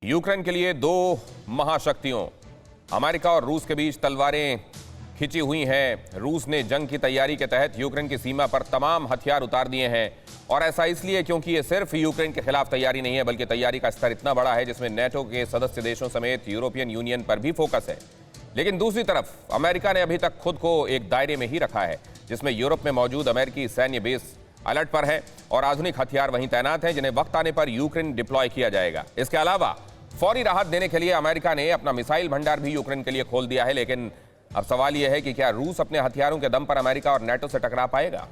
Ukraine के लिए दो महाशक्तियों अमेरिका और रूस के बीच तलवारें खिंची हुई हैं। रूस ने जंग की तैयारी के तहत यूक्रेन की सीमा पर तमाम हथियार उतार दिए हैं और ऐसा इसलिए क्योंकि ये सिर्फ यूक्रेन के खिलाफ तैयारी नहीं है, बल्कि तैयारी का स्तर इतना बड़ा है जिसमें नेटो के सदस्य देशों समेत यूरोपियन यूनियन पर भी फोकस है। लेकिन दूसरी तरफ अमेरिका ने अभी तक खुद को एक दायरे में ही रखा है जिसमें यूरोप में मौजूद अमेरिकी सैन्य बेस अलर्ट पर है और आधुनिक हथियार वहीं तैनात हैं जिन्हें वक्त आने पर यूक्रेन डिप्लॉय किया जाएगा। इसके अलावा फौरी राहत देने के लिए अमेरिका ने अपना मिसाइल भंडार भी यूक्रेन के लिए खोल दिया है। लेकिन अब सवाल यह है कि क्या रूस अपने हथियारों के दम पर अमेरिका और नेटो से टकरा पाएगा?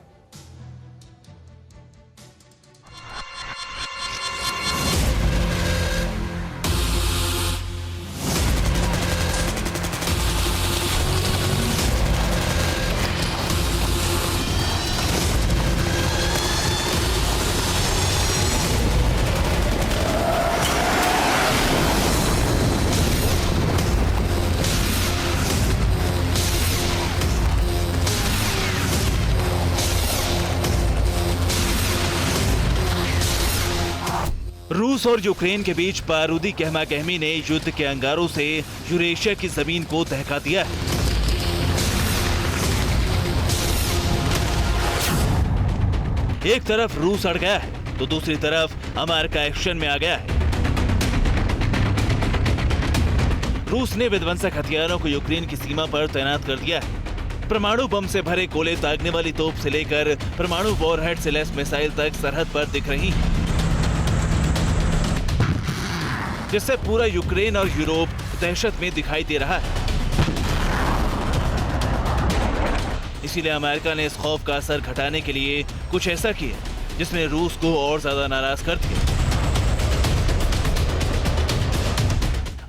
रूस और यूक्रेन के बीच बारूदी गहमागहमी ने युद्ध के अंगारों से यूरेशिया की जमीन को दहका दिया है। एक तरफ रूस अड़ गया है तो दूसरी तरफ अमेरिका एक्शन में आ गया है। रूस ने विध्वंसक हथियारों को यूक्रेन की सीमा पर तैनात कर दिया है। परमाणु बम से भरे गोले दागने वाली तोप से लेकर परमाणु वॉरहेड से लैस मिसाइल तक सरहद पर दिख रही है, जिससे पूरा यूक्रेन और यूरोप दहशत में दिखाई दे रहा है। इसीलिए अमेरिका ने इस खौफ का असर घटाने के लिए कुछ ऐसा किया जिसने रूस को और ज्यादा नाराज कर दिया।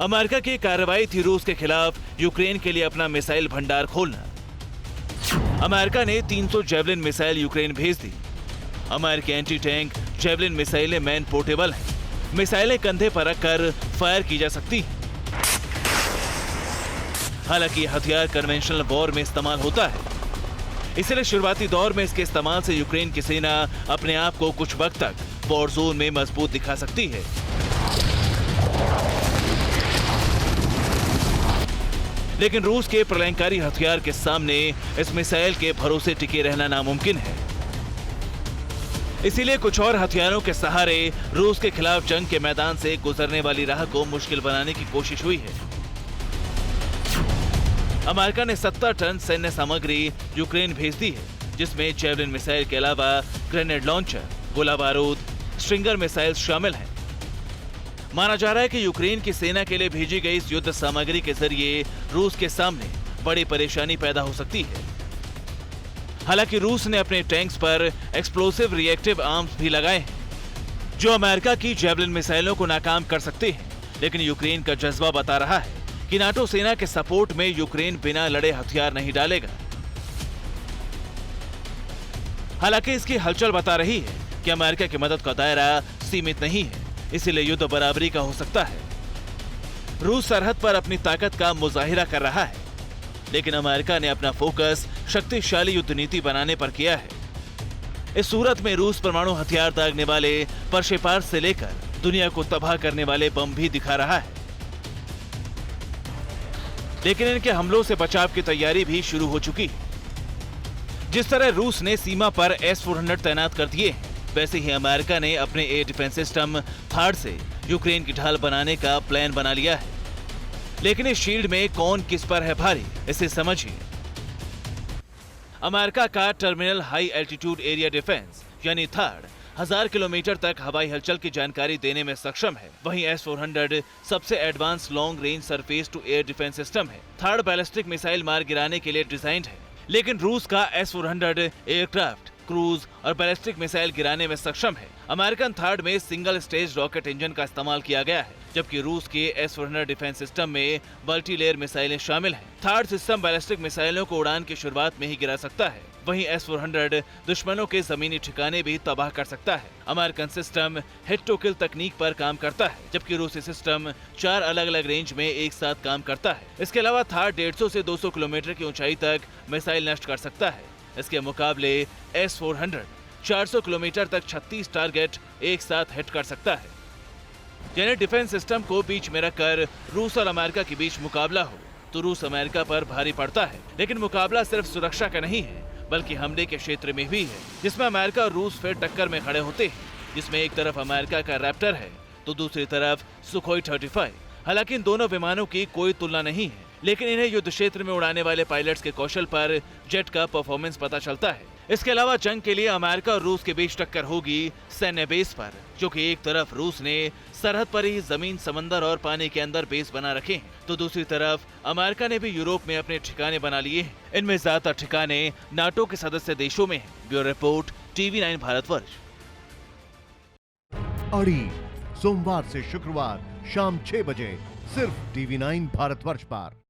अमेरिका की कार्रवाई थी रूस के खिलाफ यूक्रेन के लिए अपना मिसाइल भंडार खोलना। अमेरिका ने 300 जेवलिन मिसाइल यूक्रेन भेज दी। अमेरिकी एंटी टैंक जेवलिन मिसाइलें मैन पोर्टेबल हैं। मिसाइलें कंधे पर रखकर फायर की जा सकती हैं। हालांकि हथियार कन्वेंशनल वॉर में इस्तेमाल होता है, इसलिए शुरुआती दौर में इसके इस्तेमाल से यूक्रेन की सेना अपने आप को कुछ वक्त तक वॉर जोन में मजबूत दिखा सकती है। लेकिन रूस के प्रलयंकारी हथियार के सामने इस मिसाइल के भरोसे टिके रहना नामुमकिन है। इसीलिए कुछ और हथियारों के सहारे रूस के खिलाफ जंग के मैदान से गुजरने वाली राह को मुश्किल बनाने की कोशिश हुई है। अमेरिका ने 70 टन सैन्य सामग्री यूक्रेन भेज दी है, जिसमें जेवलिन मिसाइल के अलावा ग्रेनेड लॉन्चर, गोला बारूद, स्ट्रिंगर मिसाइल शामिल हैं। माना जा रहा है कि यूक्रेन की सेना के लिए भेजी गई इस युद्ध सामग्री के जरिए रूस के सामने बड़ी परेशानी पैदा हो सकती है। हालांकि रूस ने अपने टैंक्स पर एक्सप्लोसिव रिएक्टिव आर्म्स भी लगाए हैं, जो अमेरिका की जेवलिन मिसाइलों को नाकाम कर सकते हैं। लेकिन यूक्रेन का जज्बा बता रहा है कि नाटो सेना के सपोर्ट में यूक्रेन बिना लड़े हथियार नहीं डालेगा। हालांकि इसकी हलचल बता रही है कि अमेरिका की मदद का दायरा सीमित नहीं है, इसीलिए युद्ध बराबरी का हो सकता है। रूस सरहद पर अपनी ताकत का मुजाहिरा कर रहा है, लेकिन अमेरिका ने अपना फोकस शक्तिशाली युद्ध नीति बनाने पर किया है। इस सूरत में रूस परमाणु हथियार दागने वाले प्रक्षेपार से लेकर दुनिया को तबाह करने वाले बम भी दिखा रहा है। लेकिन इनके हमलों से बचाव की तैयारी भी शुरू हो चुकी है। जिस तरह रूस ने सीमा पर S-400 तैनात कर दिए, वैसे ही अमेरिका ने अपने एयर डिफेंस सिस्टम थार्ड से यूक्रेन की ढाल बनाने का प्लान बना लिया है। लेकिन इस शील्ड में कौन किस पर है भारी, इसे समझिए। अमेरिका का terminal high altitude area defence यानी थार्ड 1000 किलोमीटर तक हवाई हलचल की जानकारी देने में सक्षम है। वहीं S-400 सबसे advance long range surface to air defence system है। थार्ड बैलिस्टिक मिसाइल मार गिराने के लिए डिजाइंड है। लेकिन रूस का S-400 एयरक्राफ्ट, क्रूज और बैलिस्टिक मिसाइल गिराने में सक्षम है। अमेरिकन थार्ड में सिंगल स्टेज रॉकेट इंजन का इस्तेमाल किया गया है, जबकि रूस के S-400 डिफेंस सिस्टम में मल्टी लेयर मिसाइलें शामिल हैं। थार्ड सिस्टम बैलिस्टिक मिसाइलों को उड़ान की शुरुआत में ही गिरा सकता है, वहीं S-400 दुश्मनों के जमीनी ठिकाने भी तबाह कर सकता है। American system hit to kill तकनीक पर काम करता है, जबकि रूसी सिस्टम 4 अलग अलग रेंज में एक साथ काम करता है। इसके अलावा थार्ड 150 से 200 किलोमीटर की ऊंचाई तक मिसाइल नष्ट कर सकता है। इसके मुकाबले S-400 400 किलोमीटर तक 36 टारगेट एक साथ हिट कर सकता है। यानी डिफेंस सिस्टम को बीच में रखकर रूस और अमेरिका के बीच मुकाबला हो तो रूस अमेरिका पर भारी पड़ता है। लेकिन मुकाबला सिर्फ सुरक्षा का नहीं है बल्कि हमले के क्षेत्र में भी है, जिसमें अमेरिका और रूस फिर टक्कर में खड़े होते हैं, जिसमें एक तरफ अमेरिका का रैप्टर है तो दूसरी तरफ सुखोई 35। हालांकि इन दोनों विमानों की कोई तुलना नहीं है, लेकिन इन्हें युद्ध क्षेत्र में उड़ाने वाले पायलट्स के कौशल पर जेट का परफॉर्मेंस पता चलता है। इसके अलावा जंग के लिए अमेरिका और रूस के बीच टक्कर होगी सैन्य बेस पर, क्योंकि एक तरफ रूस ने सरहद पर ही जमीन, समंदर और पानी के अंदर बेस बना रखे हैं तो दूसरी तरफ अमेरिका ने भी यूरोप में अपने ठिकाने बना लिए हैं। इनमें ज्यादातर ठिकाने नाटो के सदस्य देशों में हैं। Bureau report, TV9 Bharatvarsh. अड़ी सोमवार से शुक्रवार शाम 6 बजे सिर्फ TV9 भारतवर्ष पर।